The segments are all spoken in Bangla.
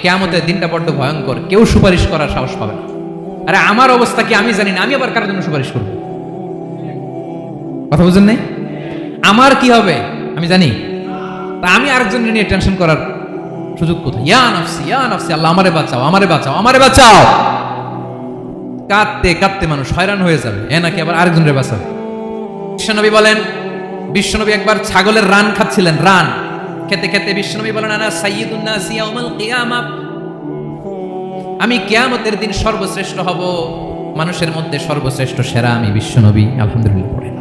কিয়ামতের দিনটা বড্ড ভয়ঙ্কর, কেউ সুপারিশ করার সাহস পাবে না। আরে আমার অবস্থা কি আমি জানি না, আমি আবার কারোর জন্য সুপারিশ করবো? কথা বুঝেন নাই? আমার কি হবে আমি জানি, তা আমি আরেকজনের নিয়ে টেনশন করার সুযোগ কোথায়? ইয়া নাফসি ইয়া নাফসি, আল্লাহ আমারে বাঁচাও আমারে বাঁচাও আমারে বাঁচাও। কাঁদতে কাঁদতে মানুষ হয়রান হয়ে যাবে, এ নাকি আবার আরেকজনের বাঁচাবে। বিশ্বনবী বলেন, বিশ্বনবী একবার ছাগলের রান খাচ্ছিলেন, রান খেতে খেতে বিশ্বনবী বলেন, আনা সাইয়্যিদুন নাসি ইয়াউমাল কিয়ামা, আমি কিয়ামতের দিন সর্বশ্রেষ্ঠ হব, মানুষের মধ্যে সর্বশ্রেষ্ঠ সেরা আমি বিশ্বনবী। আলহামদুলিল্লাহ পড়েন।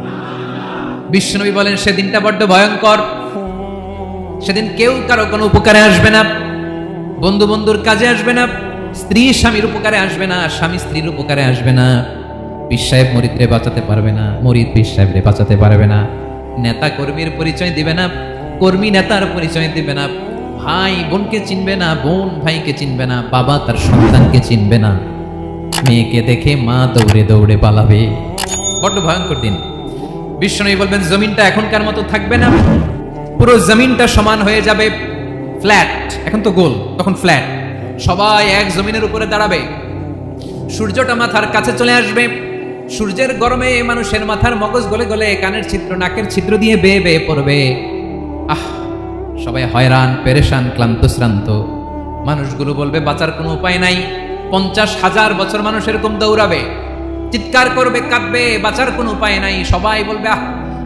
বিশ্বনবী বলেন সেদিনটা বড্ড ভয়ঙ্কর, সেদিন কেউ কারো কোনো উপকারে আসবে না, বন্ধু বন্ধুর কাজে আসবে না, স্ত্রী স্বামীর উপকারে আসবে না, স্বামী স্ত্রীর উপকারে আসবে না, পীর সাহেব মরিদরে বাঁচাতে পারবে না, মরিদ পীর সাহেবরে বাঁচাতে পারবে না, নেতা কর্মীর পরিচয় দিবে না, কর্মী নেতার পরিচয় দিবে না, ভাই বোনকে চিনবে না, বোন ভাইকে চিনবে না, বাবা তার সন্তানকে চিনবে না, মেয়েকে দেখে মা দৌড়ে দৌড়ে পালাবে। বড্ড ভয়ঙ্কর দিন। বিশ্বনবী বলবেন জমিনটা এখনকার মতো থাকবে না, পুরো জমিনটা সমান হয়ে যাবে, ফ্ল্যাট, এখন তো গোল, তখন ফ্ল্যাট, সবাই এক জমিনের উপরে দাঁড়াবে, সূর্যটা মাথার কাছে চলে আসবে, সূর্যের গরমে মানুষের মাথার মগজ গলে গলে কানের ছিদ্র নাকের ছিদ্র দিয়ে বেয়ে বেয়ে পড়বে। আহ, সবাই হয়রান পেরেশান ক্লান্ত শ্রান্ত। মানুষগুলো বলবে বাঁচার কোনো উপায় নাই। 50,000 বছর মানুষ এরকম দৌড়াবে, চিৎকার করবে, কাঁদবে, বাঁচার কোনো উপায় নাই। সবাই বলবে আহ,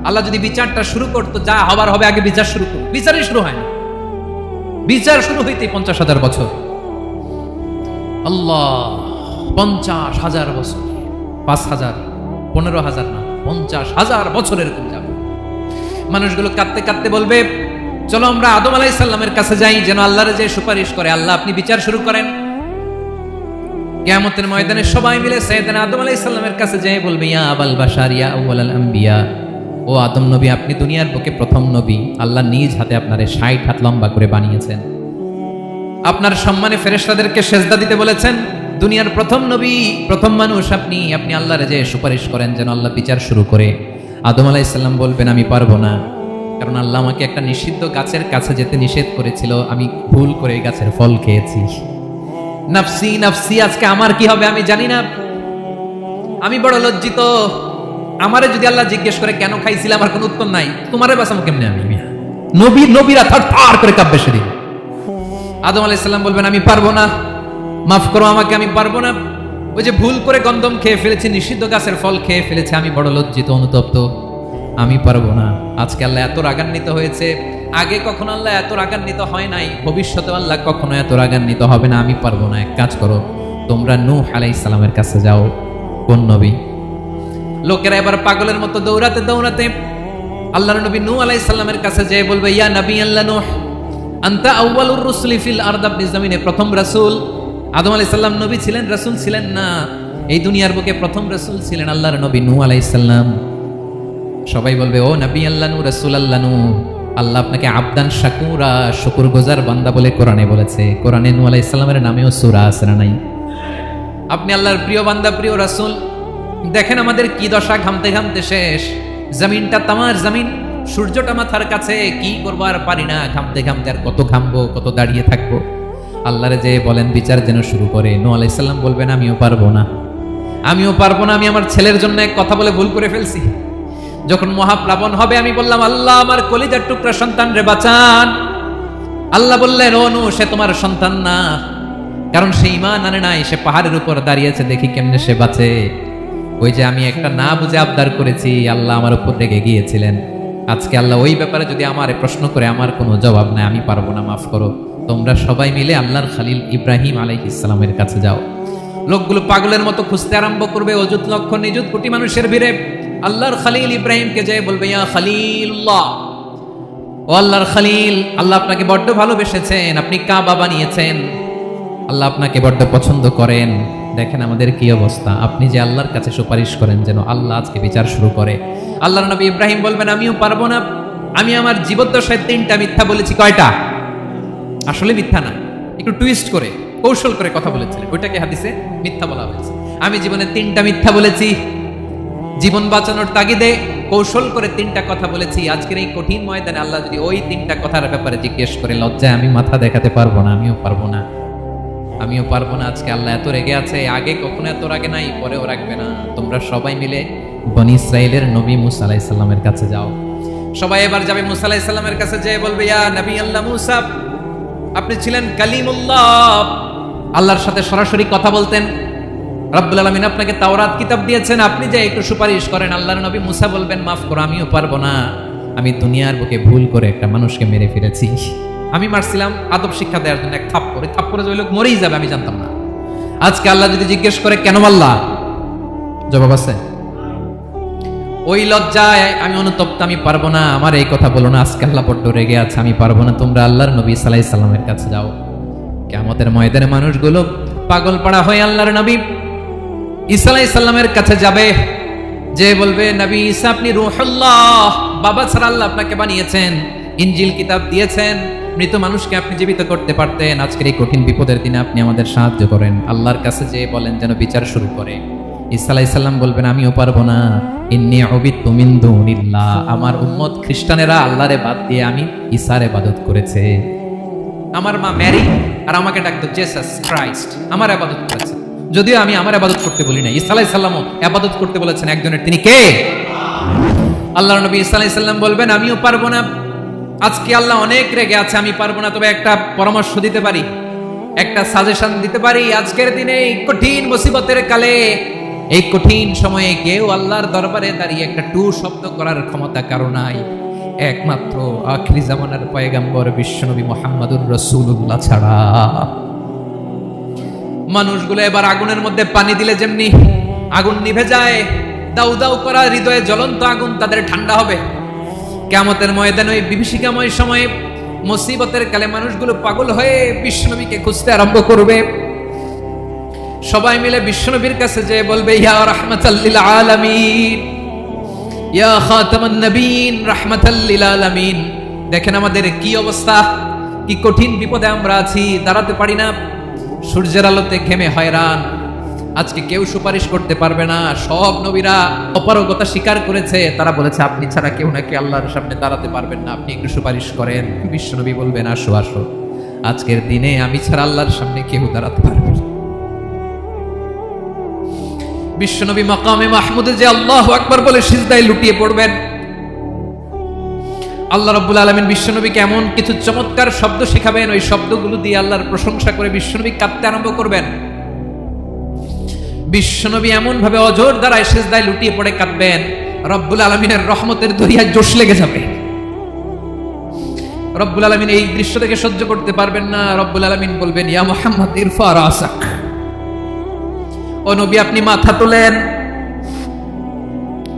আল্লাহ যদি বিচারটা শুরু করতো, যা হবার হবে, আগে বিচার শুরু করো। বিচারই শুরু হয় না, বিচার শুরু হইতে 50,000 বছর। আল্লাহ, 50,000 বছর, 5,000, 15,000 না, 50,000 বছর এরকম যাবে। মানুষগুলো কাঁদতে কাঁদতে বলবে চলো আমরা আদম আলাইহিস সালামের কাছে যাই, যেন আল্লাহর যে সুপারিশ করে, আল্লাহ আপনি বিচার শুরু করেন। কিয়ামতের ময়দানে সবাই মিলে সাইয়েদনা আদম আলাইহিস সালামের কাছে যেয়ে বলবে ইয়া আবাল বাশার ইয়া আউয়ালাল আম্বিয়া, ও আদম নবী, আপনি দুনিয়ার বুকে প্রথম নবী, আল্লাহ নিজ হাতে আপনারে 60 হাত লম্বা করে বানিয়েছেন, আপনার সম্মানে ফেরেশতাদেরকে সেজদা দিতে বলেছেন, দুনিয়ার প্রথম নবী, প্রথম মানুষ আপনি, আপনি আল্লাহর যে সুপারিশ করেন যেন আল্লাহ বিচার শুরু করে। আদম আলাইহিস সালাম বলবেন আমি পারবো না, কারণ আল্লাহ আমাকে একটা নিষিদ্ধ গাছের কাছে যেতে নিষেধ করেছিল, আমি ভুল করে এই গাছের ফল খেয়েছি। নাফসি নাফসি, আজকে আমার কি হবে আমি জানি না, আমি বড় লজ্জিত। আমারে যদি আল্লাহ জিজ্ঞেস করে কেন খাইছিলাম, আমার কোনো উত্তর নাই, তোমারে বাঁচাবো কেমনে আমি? নবীরা থার করে কাঁপবে সেদিন। আদম আলাইহিস সালাম বলবেন আমি পারবো না, মাফ করো আমাকে, আমি পারবো না, ওই যে ভুল করে গন্ধম খেয়ে ফেলেছি, নিষিদ্ধ গাছের ফল খেয়ে ফেলেছে, আমি বড় লজ্জিত অনুতপ্ত, আমি পারবো না। আজকে আল্লাহ এত রাগান্বিত হয়েছে, আগে কখনো আল্লাহ এত রাগান্বিত হয় নাই, ভবিষ্যতে আল্লাহ কখনো এত রাগান্বিত হবে না, আমি পারবো না। এক কাজ করো, তোমরা নূহ আলাইহিস সালামের কাছে যাও। কোন নবী? লোকেরা এবার পাগলের মতো দৌড়াতে দৌড়াতে আল্লাহর নবী নূহ আলাইহিস সালামের কাছে যেয়ে বলবে ইয়া নবী আল্লাহ নূহ, আনতা আউয়ালুর রুসুলি ফিল আরদ, আপনি জমিনে প্রথম রাসূল। আদম আলাইহিস সালাম নবী ছিলেন, রাসূল ছিলেন না, এই দুনিয়ার বুকে প্রথম রাসূল ছিলেন আল্লাহর নবী নূহ আলাইহিস সালাম। সবাই বলবে ও নবী আল্লাহ নূহ, রাসূল আল্লাহ নূহ, আল্লাহ আপনাকে আবদান শাকুরা, শুকরগুজার বান্দা বলে কোরআনে বলেছে। কোরআনে নূহ আলাইহিস সালামের নামেও সূরা আছে না নাই? আপনি আল্লাহর প্রিয় বান্দা, প্রিয় রাসূল। দেখেন আমাদের কি দশা, ঘামতে ঘামতে শেষ, জমিনটা তামার জমিন, সূর্যটা মাথার কাছে, কি করবো আর পারি না, ঘামতে ঘামতে আর কত ঘামবো, কত দাঁড়িয়ে থাকবো। আল্লাহরে যে বলেন বিচার যেন শুরু করে। নূহ আলাইহিস সালাম বলবেন আমিও পারবো না, আমিও পারবো না, আমি আমার ছেলের জন্য এক কথা বলে ভুল করে ফেলছি। যখন মহাপ্লাবন হবে আমি বললাম আল্লাহ আমার কলিজার টুকরা সন্তান রে বাঁচান। আল্লাহ বললেন ও নূহ, সে তোমার সন্তান না, কারণ সে ঈমান আনে নাই, সে পাহাড়ের উপর দাঁড়িয়েছে, দেখি কেমনে সে বাঁচে। ওই যে আমি একটা না বুঝে আবদার করেছি, আল্লাহ আমার উপর রেগে গিয়েছিলেন। আজকে আল্লাহ ওই ব্যাপারে যদি আমারে প্রশ্ন করে, আমার কোনো জবাব নাই, আমি পারবো না, মাফ করো। তোমরা সবাই মিলে আল্লাহর খলিল ইব্রাহিম আলাইহিস সালামের কাছে যাও। লোকগুলো পাগলের মতো খুঁজতে আরম্ভ করবে, অযুত লক্ষ নিযুত কোটি মানুষের ভিড়ে আল্লাহর খলিল ইব্রাহিমকে যেয়ে বলবে ইয়া খলিলুল্লাহ, ও আল্লাহর খলিল, আল্লাহ আপনাকে বড্ড ভালোবেসেছেন, আপনি কাবা বানিয়েছেন, আল্লাহ আপনাকে বড্ড পছন্দ করেন। দেখেন আমাদের কি অবস্থা, আপনি যে আল্লাহর কাছে সুপারিশ করেন যেন আল্লাহ আজকে বিচার শুরু করে। আল্লাহর নবী ইব্রাহিম বলবেন আমিও পারবো না, আমি আমার জীবদ্দশায় 3টা মিথ্যা বলেছি। কয়টা? আসলে মিথ্যা না, একটু টুইস্ট করে কৌশল করে কথা বলেছিলেন, ওইটাকে হাদিসে মিথ্যা বলা হয়েছে। আমি জীবনে 3টা মিথ্যা বলেছি, জীবন বাঁচানোর তাগিদে কৌশল করে 3টা কথা বলেছি। আজকের এই কঠিন ময়দানে আল্লাহ যদি ওই 3টা কথার ব্যাপারে জিজ্ঞেস করে, লজ্জায় আমি মাথা দেখাতে পারবো না, আমিও পারবো না। আমিও পারবো না। আজকে আল্লাহ এত রেগে আছে, আগে কখনো এত রাগে নাই, পরেও রাখবে না। তোমরা সবাই মিলে বনি ইসরাইলের নবী মুসা আলাইহিস সালামের কাছে যাও। সবাই এবার যাবে মুসা আলাইহিস সালামের কাছে, যেয়ে বলবে, ইয়া নবী আল্লাহ মুসা, আপনি ছিলেন কালিমুল্লাহ, আল্লাহর সাথে সরাসরি কথা বলতেন। রব্বুল আলামিন আপনাকে তাওরাত কিতাব দিয়েছেন, আপনি যে একটু সুপারিশ করেন। আল্লাহর নবী মুসা বলবেন, মাফ করো, আমিও পারবো না। আমি দুনিয়ার বুকে ভুল করে একটা মানুষকে মেরে ফেলেছি। আমি মারছিলাম আদব শিক্ষা দেওয়ার জন্য, এক থাপ্পড়ে, থাপ্পড়ে যে ওই লোক মরেই যাবে আমি জানতাম না। আজকে আল্লাহ যদি জিজ্ঞেস করে কেন মারলা, জবাব আছে? ওই লজ্জায় আমি অনুতপ্ত, আমি পারবো না, আমার এই কথা বলো না। আজকে আল্লাহ বড্ড রেগে আছে, আমি পারবো না। তোমরা আল্লাহর নবী সাল্লাল্লাহু আলাইহি সাল্লামের কাছে যাও। কিয়ামতের ময়দানে মানুষগুলো পাগল পাড়া হয়ে আল্লাহর নবী ঈসা আলাইহিস সালামের কাছে যাবে, যে বলবে, নবী ঈসা আপনি রূহুল্লাহ, বাবা ছাড়া আল্লাহ আপনাকে বানিয়েছেন, ইনজিল কিতাব দিয়েছেন, মৃত মানুষকে আপনি জীবিত করতে পারতেন। আজকের এই কঠিন বিপদের দিনে আপনি আমাদের সাহায্য করেন। আল্লাহর কাছে যে বলেন যেন বিচার শুরু করে। ঈসা আলাইহিস সালাম বলবেন, আমিও পারবো না। ইন্নী উবিদতু মিন দুনিল্লাহ, আমার উম্মত খ্রিস্টানেরা আল্লাহরে বাদ দিয়ে আমি ঈসার ইবাদত করেছে। আমার মা ম্যারি আর আমাকে ডাকতো জেসাস ক্রাইস্ট, আমার ইবাদত করেছে। যদিও আমি আমার ইবাদত করতে বলি না, ঈসা আলাইহিস সালামও ইবাদত করতে বলেছেন একজনের, তিনি কে? আল্লাহর নবী ঈসা আলাইহিস সালাম বলবেন, আমিও পারবো না। আজকে আল্লাহ অনেক রেগে আছে, আমি পারবো না। তবে একটা পরামর্শ দিতে পারি, একটা সাজেশন দিতে পারি। আজকের দিনে এই কঠিন মুসিবতের কালে, এই কঠিন সময়ে কেউ আল্লাহর দরবারে দাঁড়িয়ে একটা টু শব্দ করার ক্ষমতা কারো নাই, একমাত্র আখিরি জামানার পয়গম্বর বিশ্বনবী মুহাম্মদুর রাসূলুল্লাহ ছাড়া। মানুষগুলো এবার আগুনের মধ্যে পানি দিলে যেমনি আগুন নিভে যায়, দাউ দাউ করা হৃদয়ে জ্বলন্ত আগুন তাদের ঠান্ডা হবে। কিয়ামতের ময়দানে ওই বিভীষিকাময় সময়ে, মুসিবতের কালে মানুষগুলো পাগল হয়ে বিশ্বনবীকে খুঁজতে আরম্ভ করবে। সবাই মিলে বিশ্বনবীর কাছে যেয়ে বলবে, ইয়া রাহমাতাল লিল আলামিন, ইয়া খাতামান নবীন, রাহমাতাল লিল আলামিন। দেখেন আমাদের কি অবস্থা, কি কঠিন বিপদে আমরা আছি, দাঁড়াতে পারি না, সূর্যের আলোতে ঘেমে হয়রান। আজকে কেউ সুপারিশ করতে পারবে না। সব নবীরা অপারগতা স্বীকার করেছে, তারা বলেছে আপনি ছাড়া কেউ নাকি আল্লাহর সামনে দাঁড়াতে পারবেন না, আপনি একটু সুপারিশ করেন। বিশ্বনবী বলবেন, আসো আসো, আজকের দিনে আমি ছাড়া আল্লাহর সামনে কেউ দাঁড়াতে পারবে না। বিশ্বনবী মাকামে মাহমুদে যে আল্লাহু আকবার বলে সিজদায় লুটিয়ে পড়বেন। আল্লাহ রাব্বুল আলামিন বিশ্বনবীকে এমন কিছু চমৎকার শব্দ শেখাবেন, ওই শব্দগুলো দিয়ে আল্লাহর প্রশংসা করে বিশ্বনবী কাঁদতে আরম্ভ করবেন। বিশ্বনবী এমন ভাবে অজর দ্বারায় সিজদায় লুটিয়ে পড়ে কাঁদবেন, রব্বুল আলামিনের রহমতের দরিয়ায় জোশ লেগে যাবে। রব্বুল আলামিন এই দৃশ্য থেকে সহ্য করতে পারবেন না। রব্বুল আলামিন বলবেন, ইয়া মুহাম্মদ ইরফা রাসাক, ও নবী আপনি মাথা তোলেন,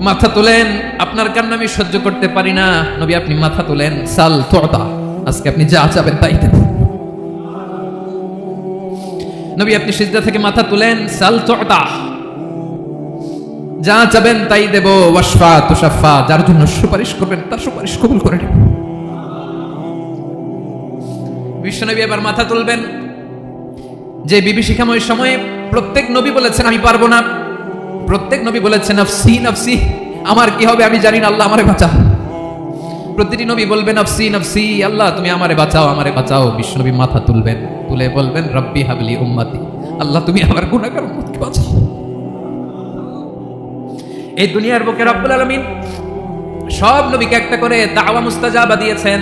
মাথা তোলেন, আপনার কান্না আমি সহ্য করতে পারি না। নবী আপনি মাথা তোলেন, সাল তুতা, আজকে আপনি যা চাবেন তাই দেব। নবী আপনি সিজদা থেকে মাথা তুলেন, সাল তুতা, যা চাবেন তাই দেব। ওয়াশফা তুশাফা, যার জন্য সুপারিশ করবেন তার সুপারিশ কবুল করে নেব। বিশ্বনবী এবার মাথা তুলবেন। যে বিভীষিকাময় সময়ে প্রত্যেক নবী বলেছেন আমি পারবো না, প্রত্যেক নবী বলেছেন নফসি নফসি, আমার কি হবে আমি জানি না, আল্লাহ আমারে বাঁচাও। প্রতিটি নবী বলবেন নফসি নফসি, আল্লাহ তুমি আমারে বাঁচাও, আমারে বাঁচাও। বিশ্বনবী মাথা তুলবেন, তুলে বলবেন রব্বি হাবলি উম্মতি, আল্লাহ তুমি আমার গুনাহগার উম্মতকে বাঁচাও। এই দুনিয়ার বুকে রব্বুল আলামিন সব নবীকে একটা করে দাওয়া মুস্তাজাবা দিয়েছেন,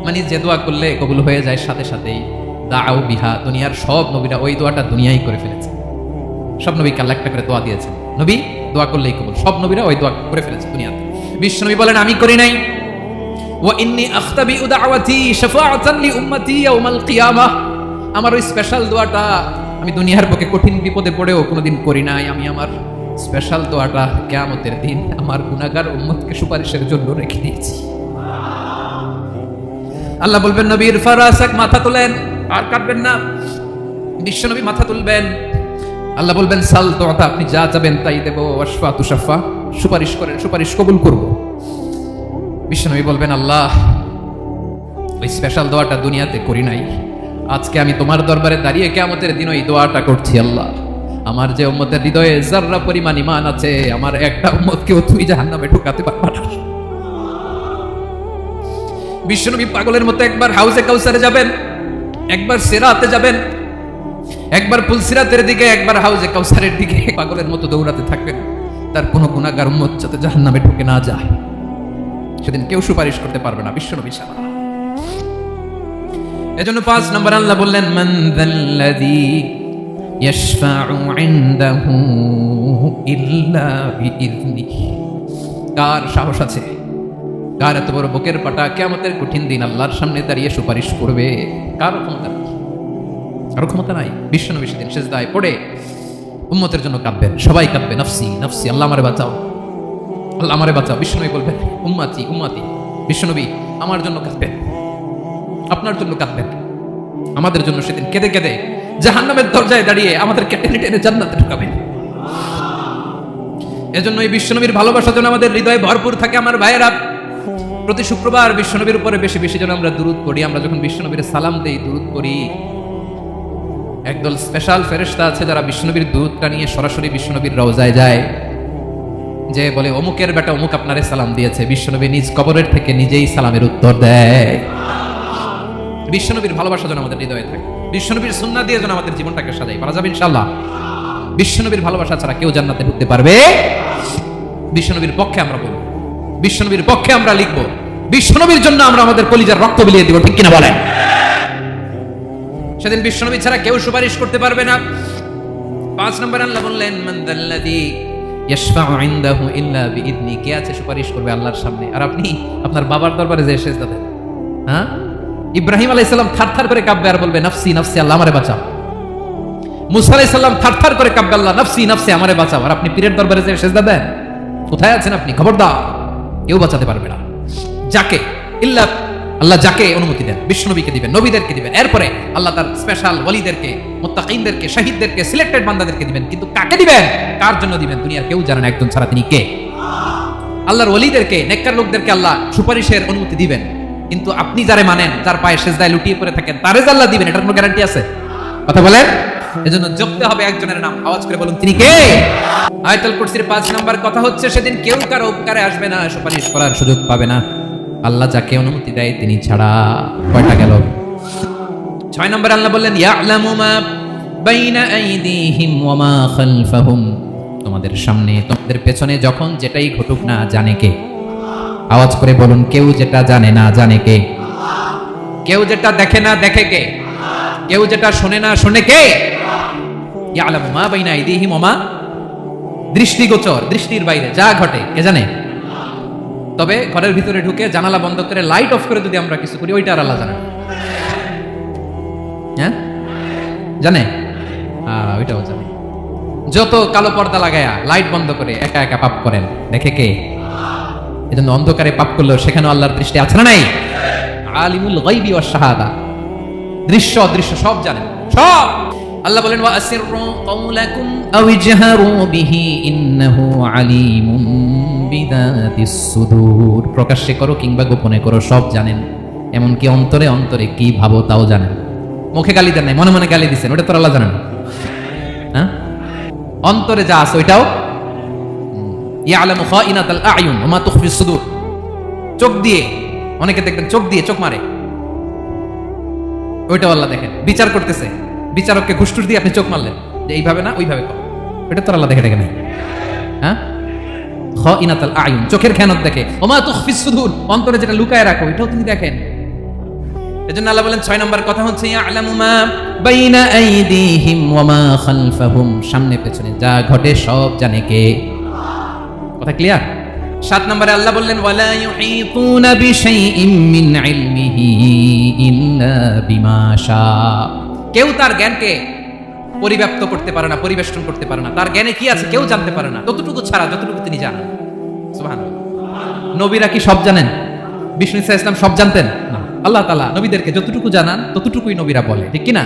মানে যে দোয়া করলে কবুল হয়ে যায় সাথে সাথেই। দাও বিহা, দুনিয়ার সব নবীরা ওই দোয়াটা দুনিয়ায় করে ফেলেছে। সব নবীকে আল্লাহ একটা করে দোয়া দিয়েছেন, নবী দোয়া করলেই কবুল, সব নবীরা ওই দোয়া করে ফেলেছে দুনিয়াতে। বিশ্বনবী বলেন আমি করি নাই। ওয়া ইন্নী আখতাবিউ দাওয়াতি শাফাআতান লি উম্মতি ইয়াউমাল কিয়ামাহ, আমার ওই স্পেশাল দোয়াটা আমি দুনিয়ার বুকে কঠিন বিপদে পড়েও কোনোদিন করি নাই। আমি আমার স্পেশাল দোয়াটা কিয়ামতের দিন আমার গুনাহগার উম্মতকে সুপারিশের জন্য রেখে দিয়েছি। আল্লাহ বলবেন নবী ইরফা রাসাক, মাথা তোলেন, আর কাটবেন না। বিশ্বনবী মাথা তুলবেন, আল্লাহ বলবেন সাল তুতা, আপনি যা চাবেন তাই দেব। ওয়াশফা তুশাফা, সুপারিশ করেন, সুপারিশ কবুল করব। বিশ্বনবী বলবেন আল্লাহ ওই স্পেশাল দোয়াটা দুনিয়াতে করি নাই, আজকে আমি তোমার দরবারে দাঁড়িয়ে কিয়ামতের দিন ওই দোয়াটা করছি। আল্লাহ আমার যে উম্মতের হৃদয়ে যাররা পরিমাণ ঈমান আছে, আমার একটা উম্মতকেও তুমি জাহান্নামে ঢোকাতে পারবা না। বিশ্বনবী পাগলের মতো একবার হাউজে কাউসারে যাবেন, একবার সিরাতে যাবেন, একবার পুলসিরাতের দিকে, একবার হাউজে কাউসারের দিকে পাগলের মতো দৌড়াতে থাকবেন, তার কোনো গুনাহগার উম্মত যাতে জাহান্নামে ঢুকে না যায়। সেদিন কেউ সুপারিশ করতে পারবে না, বিশ্বনবী ছাড়া। এজন্য 5 নম্বর আল্লাহ বললেন, মান যাল্লাযী ইয়াশফাউ ইনদাহু ইল্লা বিইযনিহি। কার সাহস আছে, কার এত বড় বুকের পাটা কিয়ামতের কঠিন দিন আল্লাহর সামনে দাঁড়িয়ে সুপারিশ করবে? কার ক্ষমতা নেই, কারো ক্ষমতা নাই। বিশ্বনবী সেদিন সিজদায় পড়ে উম্মতের জন্য কাঁদবেন, সবাই কাঁদবে, নফসি নফসি, আল্লাহ আমারে বাঁচাও, আল্লাহ আমারে বাঁচাও। বিশ্বনবী বলবেন, উম্মতি উম্মতি। বিশ্বনবী আমার জন্য কাঁদবেন, আপনার জন্য কাঁদবেন, আমাদের জন্য সেদিন কেঁদে কেঁদে জাহান্নামের দরজায় দাঁড়িয়ে আমাদেরকে টেনে টেনে জান্নাতে ঢুকাবেন। এজন্য এই বিশ্বনবীর ভালোবাসা যেন আমাদের হৃদয়ে ভরপুর থাকে। আমার ভাইয়েরা, প্রতি শুক্রবার বিশ্বনবীর উপরে বেশি বেশি যেন আমরা দুরূদ পড়ি। আমরা যখন বিশ্বনবীর সালাম দেই, দুরূদ পড়ি, একদল স্পেশাল ফেরেশতা আছে যারা বিশ্বনবীর দুরূদটা নিয়ে সরাসরি বিশ্বনবীর রওজায় যায়, যে বলে অমুকের বেটা অমুক আপনারে সালাম দিয়েছে। বিশ্বনবী নিজ কবরের থেকে নিজেই সালামের উত্তর দেয়। বিশ্বনবীর ভালোবাসা যেন আমাদের হৃদয়ে থাকে, বিশ্বনবীর সুন্নাহ দিয়ে যেন আমাদের জীবনটাকে সাজাই। পারা যাবে ইনশাআল্লাহ। বিশ্বনবীর ভালোবাসা ছাড়া কেউ জান্নাতে ঢুকতে পারবে? বিশ্বনবীর পক্ষে আমরা বলবো, বিশ্বনবীর পক্ষে আমরা লিখবো, বিশ্বনবীর জন্য আমরা আমাদের কলিজার রক্ত বিলিয়ে দিব, ঠিক কিনা বলেন? সেদিন বিশ্বনবী ছাড়া কেউ সুপারিশ করতে পারবে না। 5 নম্বর আল্লাহ বললেন, মান যাল্লাযী ইয়াশফাউ ইনদাহু ইল্লা বিইযনিহি। কে আছে সুপারিশ করবে আল্লাহর সামনে? আর আপনি আপনার বাবার দরবারে যে সিজদা দেন, হ্যাঁ? ইব্রাহিম আলাইহিস সালাম থারথার করে কাঁপবে আর বলবে, নফসি নফসি, আল্লাহ আমারে বাঁচাও। মুসা আলাইহিস সালাম থারথার করে কাঁপবে, আল্লাহ নফসি নফসি, আমারে বাঁচাও। আর আপনি পীরের দরবারে যে সিজদা দেন, কোথায় আছেন আপনি? খবরদার, কেউ বাঁচাতে পারবে না। যাকে ইল্লা আল্লাহ যাকে অনুমতি দেন, বিশ্বনবীকে দিবেন, নবীদেরকে দিবেন, এরপরে আল্লাহ তার স্পেশাল ওয়ালিদেরকে, মুত্তাকিনদেরকে, শহীদদেরকে, সিলেক্টেড বান্দাদেরকে দিবেন। কিন্তু কাকে দিবেন, কার জন্য দিবেন, দুনিয়ার কেউ জানে না একজন ছাড়া। তিনি কে? আল্লাহর ওয়ালিদেরকে, নেককার লোকদেরকে আল্লাহ সুপারিশের অনুমতি দিবেন। কিন্তু আপনি যারে মানেন, যার পায়ে সিজদায় লুটিয়ে পড়ে থাকেন, তারে যে আল্লাহ দিবেন, এটার কোনো গ্যারান্টি আছে? কথা বলেন। এজন্য জপতে হবে একজনের নাম, আওয়াজ করে বলুন, তিনি কে? আয়াতুল কুরসির 5 নাম্বার কথা হচ্ছে, সেদিন কেউ কারো উপকারে আসবে না, সুপারিশ করার সুযোগ পাবে না, আল্লাহ যাকে অনুমতি দেয় তিনি ছাড়া। কয়টা গেল? 6 নম্বর আল্লাহ বললেন, ইয়ালামু মা বাইনা আইদিহিম ওয়া মা খালফাহুম। তোমাদের সামনে, তোমাদের পেছনে যখন যেটাই ঘটুক না, জানে কে? আওয়াজ করে বলুন, কেউ যেটা জানে না, জানে কে? কেউ যেটা দেখে না, দেখে কে? কেউ যেটা শোনে না, শোনে কে? ইয়ালামু মা বাইনা আইদিহিম ওয়া মা, দৃষ্টিগোচর, দৃষ্টির বাইরে যা ঘটে কে জানে? তবে ঘরের ভিতরে ঢুকে জানালা বন্ধ করে লাইট অফ করে যদি আমরা কিছু করি, ওইটা আর আল্লাহ জানে। হ্যাঁ, জানে? ওইটাও জানে। যত কালো পর্দা লাগায়া লাইট বন্ধ করে একা একা পাপ করেন, দেখে কে? এজন্য অন্ধকারে পাপ করলেও সেখানে আল্লাহর দৃষ্টি আছে না নাই? আলিমুল গায়বি ওয়াশ শাহাদা, দৃশ্য অদৃশ্য সব জানেন, সব। আল্লাহ বলেন, ওয়া আসিররু কাওলাকুম আও ইজহারু বিহি ইন্নাহু আলিমুম বিযাতিস সুদূর। প্রকাশ্যে করো কিংবা গোপনে করো, সব জানেন। এমনকি অন্তরে অন্তরে কি ভাবো তাও জানেন। মুখে গালি দেন নাই, মনে মনে গালি দিচ্ছেন, ওটা তো আল্লাহ জানেন। হ্যাঁ, অন্তরে যা আছে ওইটাও। ইয়ালামু খাইনাতাল আয়ুন ওয়া মা তুখফিস সুদূর। চোখ দিয়ে, অনেকে দেখবেন চোখ দিয়ে চোখ মারে, ওইটাও আল্লাহ দেখেন। বিচার করতেছে, বিচারককে ঘুষটুস দিয়ে আপনি চোখ মারলেন, যে এইভাবে না ওইভাবে কর, এটা তো আল্লাহ দেখে, দেখে নাই? হ্যাঁ, খাইনাতাল আয়ুন, চোখের খেয়ানত দেখে। ওয়া মা তুখফিস সুদূর, অন্তরে যেটা লুকায় রাখো এটাও তিনি দেখেন। এজন্য আল্লাহ বলেন 6 নম্বর কথা হচ্ছে, ইয়ালামু মা বাইনা আইদিহিম ওয়া মা খালফাহুম। সামনে পেছনে যা ঘটে সব জানে কে? কথা ক্লিয়ার? 7 নম্বরে আল্লাহ বললেন, ওয়ালা ইউহিতুনা বিশাইইম মিন ইলমিহি ইল্লা বিমা শা। কেউ তার জ্ঞানকে পরিব্যাপ্ত করতে পারে না, পরিবেষ্টন করতে পারে না। তার জ্ঞানে কি আছে কেউ জানতে পারে না, ততটুকু ছাড়া যতটুকু তিনি জানেন। সুবহানাল্লাহ। নবীরা কি সব জানেন? বিষ্ণু ইসা ইসলাম সব জানতেন না। আল্লাহ তাআলা নবীদেরকে যতটুকু জানান ততটুকুই নবীরা বলে, ঠিক কি না?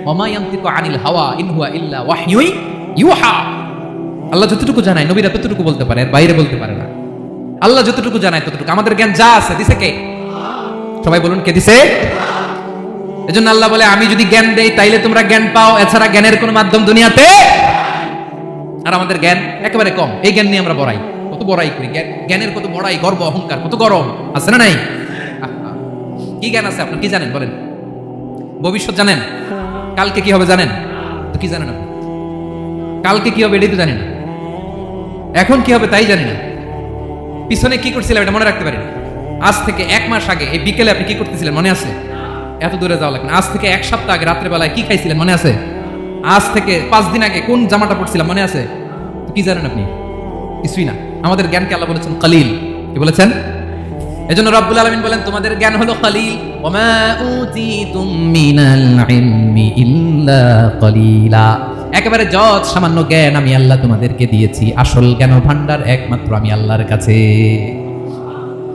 ওয়া মা ইয়ানতিকু আনিল হাওয়া ইন হুয়া ইল্লা ওয়াহয়ুন ইউহা। আল্লাহ যতটুকু জানায় নবীরা ততটুকু বলতে পারে, এর বাইরে বলতে পারে না। আল্লাহ যতটুকু জানায় ততটুকু। আমাদের জ্ঞান যা আছে দিছে কে? সবাই বলুন, কে দিছে? এজন্য আল্লাহ বলে, আমি যদি জ্ঞান দেই তাইলে তোমরা জ্ঞান পাও, এছাড়া জ্ঞানের কোনো মাধ্যম দুনিয়াতে। আর আমাদের জ্ঞান একেবারে কম, এই জ্ঞান নিয়ে আমরা বড়াই, কত বড়াই করি, জ্ঞানের কত বড়াই, গর্ব অহংকার, কত গরম আছে না নাই? কি জ্ঞান আছে আপনার? কি জানেন বলেন? ভবিষ্যৎ জানেন? কালকে কি হবে জানেন? তো কি জানেন আপনি? কালকে কি হবে এটাই তো জানি না, এখন কি হবে তাই জানি না, পিছনে কি করছিলাম এটা মনে রাখতে পারি না। আজ থেকে 1 মাস আগে এই বিকেলে আপনি কি করতেছিলেন মনে আছে? এত দূরে যাওয়া লাগবে না। আজ থেকে 1 সপ্তাহ আগে রাত্রে বেলায় কি খাইছিলেন মনে আছে? আজ থেকে 5 দিন আগে কোন জামাটা পড়ছিলাম মনে আছে? তো কি জানেন আপনি? কিছুই না। আমাদের জ্ঞানকে আল্লাহ বলেছেন কলিল। কি বলেছেন? এজন্য রব্বুল আলামিন বলেন তোমাদের জ্ঞান হলো কলিল। ওমা উতিতুম মিনাল ইলমি ইল্লা কলিলা। একেবারে যত সামান্য জ্ঞান আমি আল্লাহ তোমাদেরকে দিয়েছি, আসল জ্ঞান ভান্ডার একমাত্র আমি আল্লাহর কাছে।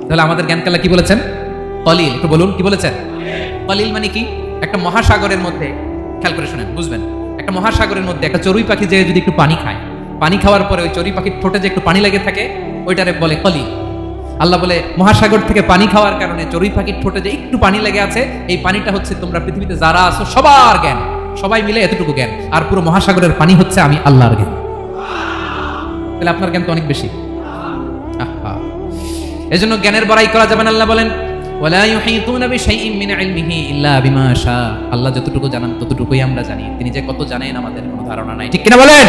তাহলে আমাদের জ্ঞানকে আল্লাহ কি বলেছেন? কলিল। একটু বলুন কি বলেছেন? কলিল মানে কি? একটা মহাসাগরের মধ্যে, খেয়াল করে শুনেন বুঝবেন, একটা মহাসাগরের মধ্যে একটা চড়ুই পাখি যে যদি একটু পানি খায়, পানি খাওয়ার পরে ওই চড়ুই পাখির ঠোঁটে যে একটু পানি লেগে থাকে ওইটারে বলে কলিল। আল্লাহ বলে মহাসাগর থেকে পানি খাওয়ার কারণে চড়ুই পাখির ঠোঁটে যে একটু পানি লেগে আছে, এই পানিটা হচ্ছে তোমরা পৃথিবীতে যারা আছো সবার জ্ঞান, সবাই মিলে এতটুকু জ্ঞান, আর পুরো মহাসাগরের পানি হচ্ছে আমি আল্লাহর জ্ঞান। তাহলে আপনার জ্ঞান তো অনেক বেশি। এজন্য জ্ঞানের বড়াই করা যাবে না। আল্লাহ বলেন ওয়ালা ইউহিতুনা বিশাইইন মিন ইলমিহি ইল্লা বিমা শা। আল্লাহ যতটুকু জানেন ততটুকুই আমরা জানি, তিনি যে কত জানেন আমাদের কোনো ধারণা নাই। ঠিক কিনা বলেন?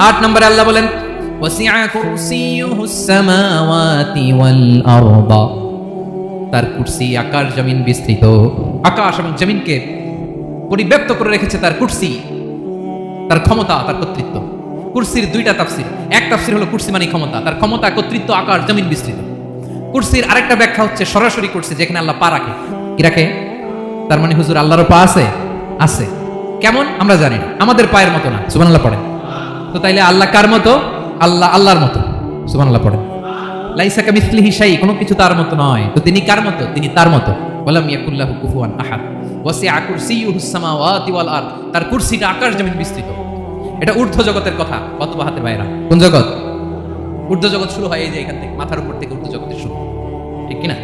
8 নম্বরে আল্লাহ বলেন ওয়াসিআ কুরসিয়ুহুস সামাওয়াতি ওয়াল আরদা। তার কুরসি আকাশ জমিন বিস্তৃত। আকাশ এবং জমিনকে পরিব্যাপ্ত করে রেখেছে তার কুরসি, তার ক্ষমতা, তার কর্তৃত্ব। কুরসির 2টা তাফসীর। এক তাফসীর হলো কুরসি মানে ক্ষমতা, তার ক্ষমতা, কর্তৃত্ব, আকাশ জমিন বিস্তৃত। কুরসির আরেকটা ব্যাখ্যা হচ্ছে সরাসরি কুরসি, যেখানে আল্লাহ পা রাখে। কি রাখে? তার মানে হুজুর আল্লাহর পা আছে? আছে। কেমন আমরা জানি না, আমাদের পায়ের মতো না। সুবহানাল্লাহ পড়েন। তো তাইলে আল্লাহ কার মতো? আল্লাহ আল্লাহর মতো। সুবহানাল্লাহ পড়েন। লাইসা কামিসলিহি শাই, কোনো কিছু তার মতো নয়। তো তিনি কার মতো? তিনি তার মতো। ওয়ালাম ইয়াকুল্লাহু কুফুয়ান আহাদ। ওয়াসিআ কুরসিয়ুহুস সামাওয়াতি ওয়াল আরদ। তার কুরসিটা আকাশ জমিন বিস্তৃত। এটা ঊর্ধ্ব জগতের কথা। অথবা হাতে বাইরা কোন জগৎ? ঊর্ধ্ব জগৎ শুরু হয় এই যে এখান থেকে, মাথার উপর থেকে ঊর্ধ্ব জগতের শুরু। ঠিক কিনা?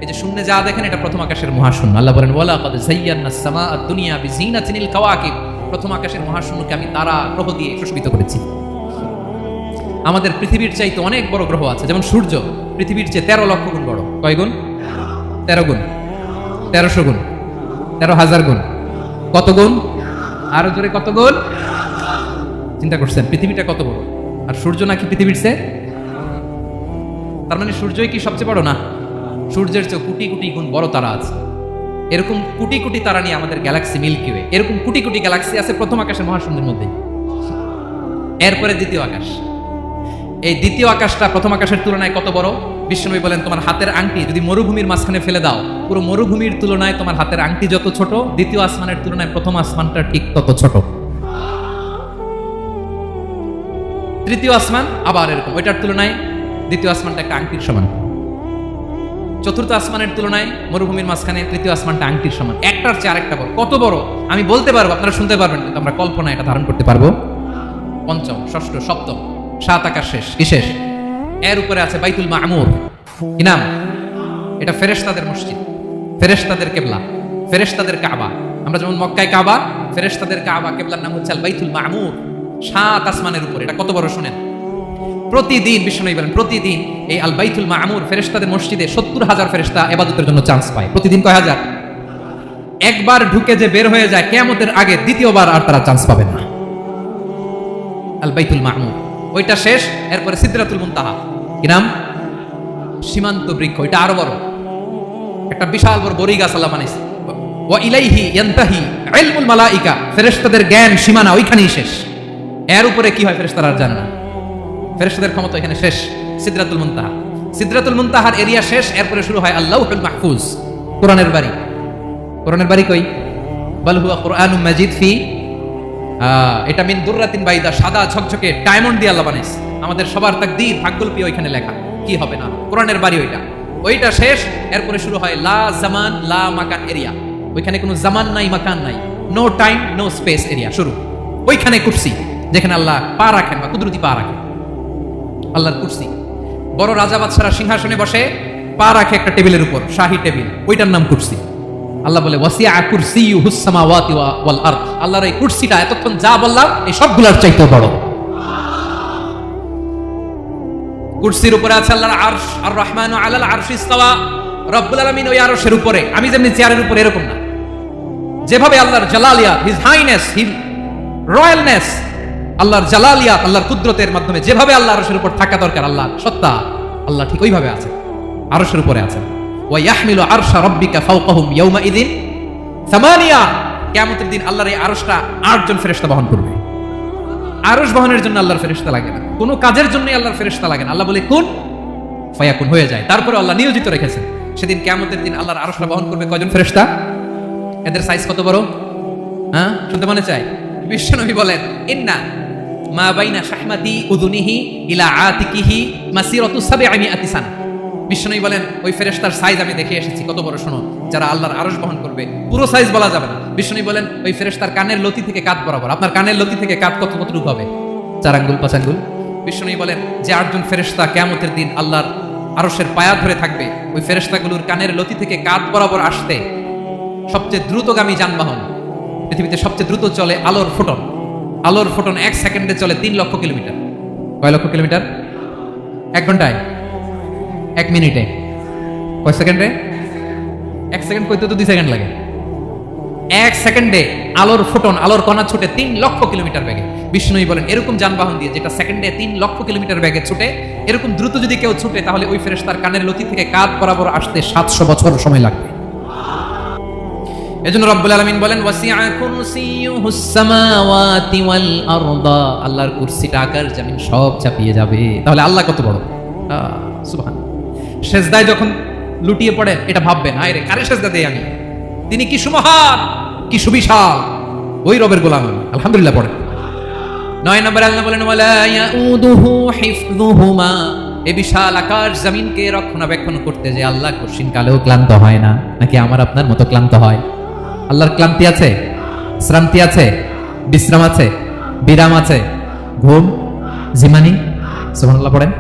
এই যে শূন্যে যা দেখেন এটা প্রথম আকাশের মহাশূন্য। আল্লাহ বলেন ওয়ালা কাদ যায়্যানাস সামাআদ দুনিয়া বিজিনাতিল কাওয়াকিব। প্রথম আকাশের মহাশূন্যকে আমি তারা গ্রহ দিয়ে সুশোভিত করেছি। আমাদের পৃথিবীর চাইতে অনেক বড় গ্রহ আছে, যেমন সূর্য পৃথিবীর চেয়ে 13 লক্ষ গুণ বড়। কয় গুণ? 13 গুণ, 1300 গুণ, 13,000 গুণ। কত গুণ? আরো জোরে কত গুণ? চিন্তা করছেন পৃথিবীটা কত বড়, আর সূর্য নাকি পৃথিবীর চেয়ে? তার মানে সূর্যই কি সবচেয়ে বড়? না, সূর্যের চেয়ে কোটি কোটি গুণ বড় তারা আছে। এরকম কোটি কোটি তারা নিয়ে আমাদের গ্যালাক্সি মিল্কি ওয়ে। এরকম কোটি কোটি গ্যালাক্সি আছে প্রথম আকাশের মহাশূন্যের মধ্যে। এরপরে দ্বিতীয় আকাশ। এই দ্বিতীয় আকাশটা প্রথম আকাশের তুলনায় কত বড়? বিশ্বনবী বলেন তোমার হাতের আংটি যদি মরুভূমির মাঝখানে ফেলে দাও, পুরো মরুভূমির তুলনায় তোমার হাতের আংটি যত ছোট, দ্বিতীয় আসমানের তুলনায় প্রথম আসমানটা ঠিক তত ছোট। তৃতীয় আসমান আবার এরকম, ওইটার তুলনায় দ্বিতীয় আসমানটা একটা আংটির সমান। চতুর্থ আসমানের তুলনায় মরুভূমির মাঝখানে তৃতীয় আসমানটা আংটির সমান। একটার চেয়ে আরেকটা বড়। কত বড় আমি বলতে পারবো, আপনারা শুনতে পারবেন, কিন্তু আমরা কল্পনা এটা ধারণ করতে পারবো। পঞ্চম, ষষ্ঠ, সপ্তম, 7 আকাশ শেষ। কি শেষ? এর উপরে আছে বাইতুল মামুর। কি নাম? এটা ফেরেশতাদের মসজিদ, ফেরেশতাদের কিবলা, ফেরেশতাদের কাবা। আমরা যেমন মক্কায় কাবা, ফেরেশতাদের কাবা, কিবলার নাম হচ্ছে আল বাইতুল মামুর। 7 আসমানের উপরে। এটা কত বড় শুনেন। প্রতিদিন বিশ্বনবী বলেন প্রতিদিন এই আল বাইতুল মামুর ফেরেশতাদের মসজিদে 70,000 ফেরেশতা ইবাদতের জন্য চান্স পায়। প্রতিদিন কয় হাজার? একবার ঢুকে যে বের হয়ে যায় কিয়ামতের আগে দ্বিতীয়বার আর তারা চান্স পাবে না। আল বাইতুল মামুর ওইটা শেষ। এরপরে সিদরাতুল মুনতাহা। কি নাম? সীমান্ত বৃক্ষ। ওইটা আরো বড়, একটা বিশাল বড় বড়ই গাছ আল্লাহ বানাইছে। ওয়া ইলাইহি ইয়ানতাহি ইলমুল মালাইকা। ফেরেশতাদের জ্ঞান সীমানা ওইখানেই শেষ। এর উপরে কি হয় ফেরেশতারা আর জানে না। ফেরেশতাদের ক্ষমতা এখানে শেষ। সিদরাতুল মুনতাহা। সিদরাতুল মুনতাহার এরিয়া শেষ। এরপরে শুরু হয় আল্লাহুল মাহফুজ, কোরআনের বাড়ি। কোরআনের বাড়ি কই? বাল হুয়া কুরআনুম মাজিদ ফি, এটা মিন দুররাতিন বাইদা, সাদা ঝকঝকে ডায়মন্ড দিয়ে আল্লাহ বানাইছে। আমাদের সবার তাকদীর, ভাগ্যলিপি ওইখানে লেখা। কি হবে না? কোরআনের বাড়ি ওইটা। ওইটা শেষ। এরপরে শুরু হয় লা জামান লা মাকান এরিয়া। ওইখানে কোনো জামান নাই, মাকান নাই, no time no space area শুরু। ওইখানে কুরসি, যেখানে আল্লাহ পা রাখেন বা কুদরতি পা রাখেন। আল্লাহর কুরসি। বড় রাজা বাদশারা সিংহাসনে বসে পা রাখে একটা টেবিলের উপর, শাহী টেবিল, ওইটার নাম কুরসি। আল্লাহ বলে ওয়াসিআ কুরসিয়ুহুস সামাওয়াতি ওয়াল আরদ। আল্লাহর এই কুরসিটা এতক্ষণ যা বললাম এই সবগুলোর চাইতে বড়। কুরসির উপরে আছে আল্লাহর আরশ। আর রহমানু আলাল আরশি ইস্তাওয়া। রব্বুল আলামিন ওই আরশের উপরে। আমি যেমনি চেয়ারের উপরে এরকম না, যেভাবে আল্লাহর জালালিয়াত, হিজ হাইনেস, হিজ রয়্যালনেস, আল্লাহর জালালিয়াত, আল্লাহর কুদরতের মাধ্যমে যেভাবে আল্লাহ আরশের উপর থাকা দরকার, আল্লাহ সত্তা, আল্লাহ ঠিক ওইভাবে আছেন, আরশের উপরে আছেন। ওয়া ইয়াহমিলু আরশা রাব্বিকা ফাওকাহুম ইয়াউমাইযিন সামানিয়া। কিয়ামতের দিন আল্লাহর এই আরশটা 8 জন ফেরেশতা বহন করবে। আরশ বহনের জন্য আল্লাহর ফেরেশতা লাগে না, কোনো কাজের জন্যই আল্লাহর ফেরেশতা লাগে না। আল্লাহ বলে কুন ফায়াকুন, হয়ে যায়। তারপরে আল্লাহ নিয়োজিত রেখেছেন, সেদিন কিয়ামতের দিন আল্লাহর আরশটা বহন করবে কয়জন ফেরেশতা? এদের সাইজ কত বড়? হ্যাঁ, শুনতে মনে চায়? বিশ্বনবী বলেন, ইন্না মা বাইনা শাহমাতি উযুনিহি ইলা আতিকিহি মাসিরাতু 700 সানা। বিশ্বনবী বলেন, ওই ফেরেশতার সাইজ আমি দেখে এসেছি কত বড়, শোনো, যারা আল্লাহর আরশ বহন করবে। পুরো সাইজ বলা যাবে না। বিশ্বনবী বলেন, ওই ফেরেশতার কানের লতি থেকে কাঁধ বরাবর। আপনার কানের লতি থেকে কাঁধ কতটুকু হবে? 4 আঙ্গুল 5 আঙ্গুল। বিশ্বনবী বলেন যে 8 জন ফেরেশতা কিয়ামতের দিন আল্লাহর আরশের পায়া ধরে থাকবে, ওই ফেরেশতাগুলোর কানের লতি থেকে কাঁধ বরাবর আসতে সবচেয়ে দ্রুতগামী যানবাহন, পৃথিবীতে সবচেয়ে দ্রুত চলে আলোর ফোটন। আলোর ফোটন 1 সেকেন্ডে চলে 3 লক্ষ কিলোমিটার। কয় লক্ষ কিলোমিটার? 1 ঘন্টায়? 1 মিনিটে? কয় সেকেন্ডে? 1 সেকেন্ড কইতে তো 2 সেকেন্ড লাগে। 1 সেকেন্ডে আলোর ফোটন, আলোর কণা ছুটে 3 লক্ষ কিলোমিটার বেগে। বিষ্ণুই বলেন, এরকম যানবাহন দিয়ে যেটা সেকেন্ডে 3 লক্ষ কিলোমিটার বেগে ছুটে, এরকম দ্রুত যদি কেউ ছুটে, তাহলে ওই ফেরেশতার কানের লতি থেকে কাঁধ বরাবর আসতে 700 বছর সময় লাগবে। এজন্য রব্বুল আলামিন বলেন, ওয়াসিআ কুরসিয়ুহুস সামাওয়াতি ওয়াল আরদা। আল্লাহর কুরসিটা আকাশ জমিন সব চাপিয়ে যাবে। তাহলে আল্লাহ কত বড়! সুবহান। সেজদায় যখন লুটিয়ে পড়ে, এটা ভাববেন, হায় রে, কারে সেজদা দেই আমি? তিনি কি সুমহান, কি সুবিশাল! ওই রবের গোলাম আমি, আলহামদুলিল্লাহ পড়েন। 9 নম্বরে আল্লাহ বলেন, ওয়ালা ইয়াউদুহু হিফযুহুমা। এই বিশাল আকাশ জমিনকে রক্ষণাবেক্ষণ করতে যে আল্লাহ কঠিন কালেও ক্লান্ত হয় না। নাকি আমার আপনার মতো ক্লান্ত হয়? আল্লাহর ক্লান্তি আছে, শ্রান্তি আছে, বিশ্রাম আছে, বিরাম আছে, ঘুম, জিমানি? সুবহানাল্লাহ পড়েন।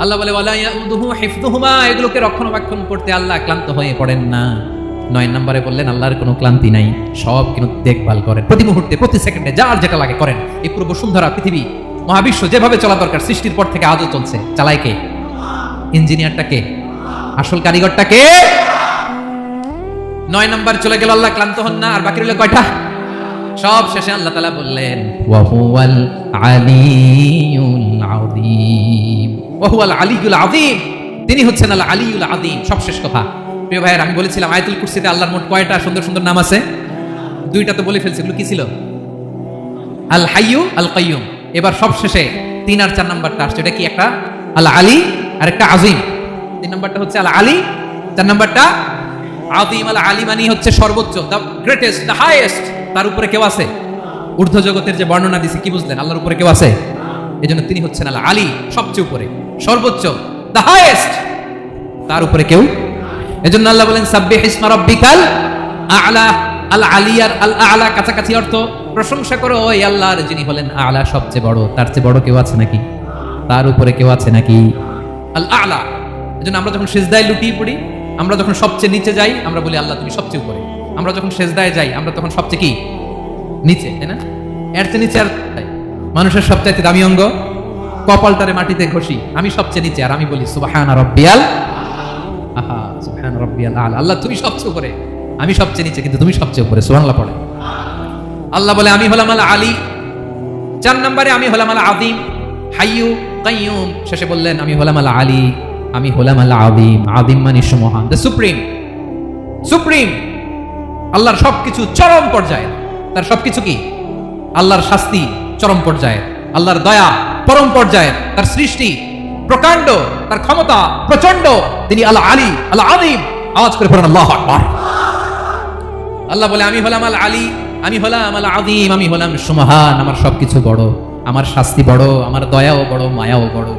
আল্লাহ বলে, ওয়ালা ইয়াউদুহু হিফযুহুমা। এগুলোকে রক্ষণাবেক্ষণ করতে আল্লাহ ক্লান্ত হয়ে পড়েন না। 9 নম্বরে বললেন, আল্লাহর কোনো ক্লান্তি নাই, সব কিন্তু দেখভাল করেন, প্রতি মুহূর্তে, প্রতি সেকেন্ডে যার যেটা লাগে করেন। এই পুরো বসুন্ধরা, পৃথিবী, মহাবিশ্ব যেভাবে চলা দরকার সৃষ্টির পর থেকে আজও চলছে। চালায় কে? ইঞ্জিনিয়ারটা কে? আসল কারিগরটা কে? 9 নম্বর চলে গেল, আল্লাহ ক্লান্ত হন না। আর বাকি রইল কয়টা? সব শেষে আল্লাহ তাআলা বললেন, ওয়া হুয়াল আলিয়ুল আযীম। ওয়া হুয়াল আলিয়ুল আযীম, তিনি হচ্ছেন আল আলিয়ুল আযীম। সব শেষ কথা। প্রিয় ভাইয়ের, আমি বলেছিলাম আয়াতুল কুরসিতে আল্লাহর মোট কয়টা সুন্দর সুন্দর নাম আছে? 2টা তো বলে ফেলছি। এগুলো কি ছিল? আল হাইয়ু, আল কাইয়ুম। এবার সব শেষে 3 আর 4 নাম্বারটা আসছে। এটা কি? একটা আল আলী আর একটা আযীম। 3 নাম্বারটা হচ্ছে আল আলী, 4 নাম্বারটা আযীম। আল আলী মানে হচ্ছে সর্বোচ্চ, দ্য গ্রেটেস্ট, দ্য হাইয়েস্ট। তার উপরে কেউ আছে? ঊর্ধ্ব জগতের যে বর্ণনা দিছি, কি বুঝলেন? আল্লাহর উপরে কেউ আছে? এজন্য তিনি হচ্ছেন আল আলী, সবচেয়ে উপরে, সর্বোচ্চ, দ্য হাইয়েস্ট। তার উপরে কেউ। এজন্য আল্লাহ বলেন, সাব্বিহ ইসমা রাব্বিকাল আ'লা। আল আলিয়ার আল আ'লা কাছাকাছি অর্থ, প্রশংসা করো ওই আল্লাহর যিনি হলেন আ'লা, সবচেয়ে বড়। তার চেয়ে বড় কেউ আছে নাকি? তার উপরে কেউ আছে নাকি? আল আ'লা। এজন্য আমরা যখন সিজদায় লুটিয়ে পড়ি, আমরা যখন সবচেয়ে নিচে যাই, আমরা বলি আল্লাহ তুমি সবচেয়ে উপরে। আমরা যখন সিজদায় যাই, আমরা তখন সবচেয়ে কি? নিচে, তাই না? এর চেয়ে নিচে আর মানুষের সবচাইতে দামি অঙ্গ কপালটারে মাটিতে ঘষি, আমি সবচেয়ে নিচে, আর আমি বলি সুবহান রাব্বিয়াল আহা, সুবহান রাব্বিয়াল আ'লা। আল্লাহ তুমি সবচেয়ে উপরে, আমি সবচেয়ে নিচে, কিন্তু তুমি সবচেয়ে উপরে। সুবহানাল্লাহ পড়ে। আল্লাহ বলে, আমি হলাম আল আলী। 4 নম্বরে আমি হলাম আল আযীম, হাইয়ু কাইয়ুম। শেষে বললেন, আমি হলাম আল আলী, আমি হলাম আল আযীম। আযীম মানে সুমহান, দ্য সুপ্রিম। সুপ্রিম আল্লাহর সবকিছু চরম পর্যায়ে। তার সবকিছু কি? আল্লাহর শাস্তি চরম পর্যায়ে, আল্লাহর দয়া পরম পর্যায়ে, তার সৃষ্টি প্রকাণ্ড, তার ক্ষমতা প্রচন্ড। তিনি আল আলী, আল আযীম। আওয়াজ করে পড়েন আল্লাহু আকবার। আল্লাহ বলে, আমি হলাম আল আলী, আমি হলাম আল আযীম, আমি হলাম সুমহান। আমার সবকিছু বড়, আমার শাস্তি বড়, আমার দয়াও বড়, মায়াও বড়।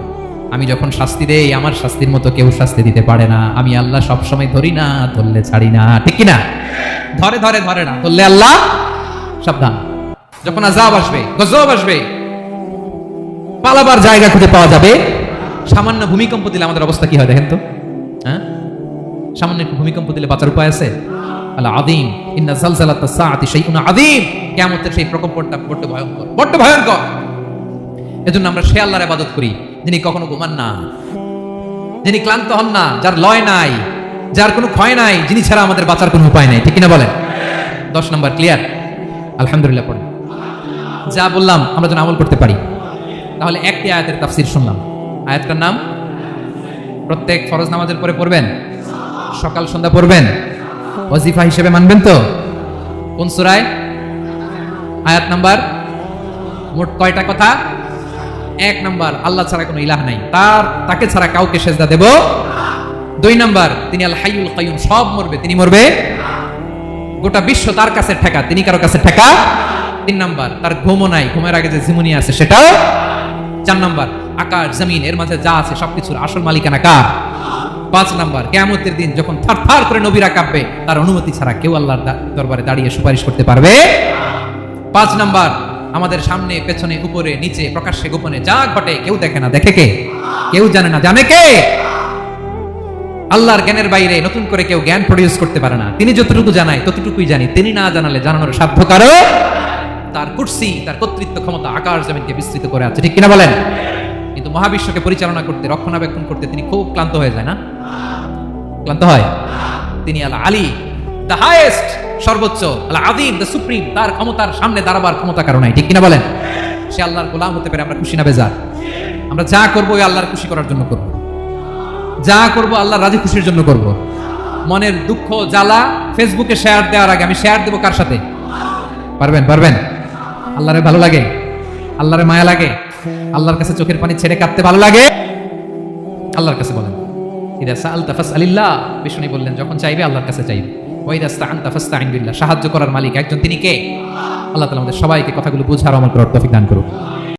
আমি যখন শাস্তি দেই, আমার শাস্তির মতো কেউ শাস্তি দিতে পারে না। আমি আল্লাহ সবসময় ধরি না, ধরলে ছাড়ি না, ঠিক কিনা? ধরে ধরে ধরে না, ধরলে আল্লাহ সাবধান। যখন আযাব আসবে, গজব আসবে, পালাবার জায়গা খুঁজে পাওয়া যাবে। সামান্য ভূমিকম্প দিলে আমাদের অবস্থা কি হয় দেখেন তো? হ্যাঁ, সামান্য একটু ভূমিকম্প দিলে বাঁচার উপায় আছে? আল আযীম, ইন্না যালজালাতাস সাআতি শাইউন আযীম। কিয়ামতের সেই প্রকম্পনটা বড় ভয়ঙ্কর, বড় ভয়ঙ্কর। এজন্য আমরা সে আল্লাহর ইবাদত করি যিনি কখনো ঘুমান না, যিনি ক্লান্ত হন না, যার লয় নাই, যার কোনো ক্ষয় নাই, যিনি ছাড়া আমাদের বাঁচার কোনো উপায় নাই, ঠিক কিনা বলেন? 10 নম্বর ক্লিয়ার? আলহামদুলিল্লাহ পড়েন। যা বললাম আমরা যেন আমল করতে পারি। তাহলে একটি আয়াতের তাফসীর শুনলাম। আয়াতটার নাম প্রত্যেক ফরজ নামাজের পরে পড়বেন, সকাল সন্ধ্যা পড়বেন, ওয়াজিফা হিসেবে মানবেন তো? কোন সূরায়? আয়াত নাম্বার মোট কয়টা কথা? 1 নাম্বার, আল্লাহ ছাড়া কোনো ইলাহ নাই, তাকে ছাড়া কাউকে সেজদা দেব। 2 নাম্বার, তিনি আল হাইয়ুল কাইয়ুম, সব মরবে, তিনি মরবে, গোটা বিশ্ব তার কাছে ঠেকা, তিনি কারো কাছে ঠেকা। 3 নাম্বার, তার ঘুমও নাই, ঘুমের আগে যে ঝিমুনি আছে সেটাও। 4 নাম্বার, আকাশ জমিন এর মাঝে যা আছে সবকিছুর আসল মালিকানা কার? 5 নাম্বার, কিয়ামতের দিন যখন থারথার করে নবীরা কাঁপবে, তার অনুমতি ছাড়া কেউ আল্লাহর দরবারে দাঁড়িয়ে সুপারিশ করতে পারবে। 5 নাম্বার, আমাদের সামনে পেছনে উপরে নিচে প্রকাশ্যে গোপনে যা ঘটে কেউ দেখে না, দেখে কে? কেউ জানে না, জানে কে? আল্লাহর জ্ঞানের বাইরে নতুন করে কেউ জ্ঞান প্রডিউস করতে পারে না। তিনি যতটুকু জানায় ততটুকুই জানি, তিনি না জানালে জানানোর সাধ্য কারো। তার কুরসি, তার কর্তৃত্ব ক্ষমতা আকাশ জমিনকে বিস্তৃত করে আছে, ঠিক কিনা বলেন? কিন্তু মহাবিশ্বকে পরিচালনা করতে, রক্ষণাবেক্ষণ করতে তিনি খুব ক্লান্ত হয়ে যায় না? ক্লান্ত হয়? তিনি আল আলী, দ্য হাইয়েস্ট, সর্বোচ্চ, আল আযীম, দ্য সুপ্রিম, তার ক্ষমতার সামনে দাঁড়াবার ক্ষমতা কারো নাই, ঠিক কিনা বলেন? সে আল্লাহর গোলাম হতে পারে, আমরা খুশি না বেজার? আমরা যা করবো ওই আল্লাহর খুশি করার জন্য করবো, যা করবো আল্লাহর রাজি খুশির জন্য করব। মনের দুঃখ জ্বালা ফেসবুকে শেয়ার দেওয়ার আগে আমি শেয়ার দেবো কার সাথে? পারবেন? পারবেন? আল্লাহরে ভালো লাগে? আল্লাহরে মায়া লাগে? আল্লাহর কাছে চোখের পানি ছেড়ে কাঁদতে ভালো লাগে? আল্লাহর কাছে বলেন, ইদা সাআলতা ফাসআলিল্লাহ, বিষ্ণু বললেন যখন চাইবে আল্লাহর কাছে চাইবে। ওয়া ইদা ইসতাআনতা ফাসতাঈন বিল্লাহ, সাহায্য করার মালিক একজন, তিনি কে? আল্লাহ তাআলা আমাদের সবাইকে কথাগুলো বুঝার আমল করার তৌফিক দান করুন।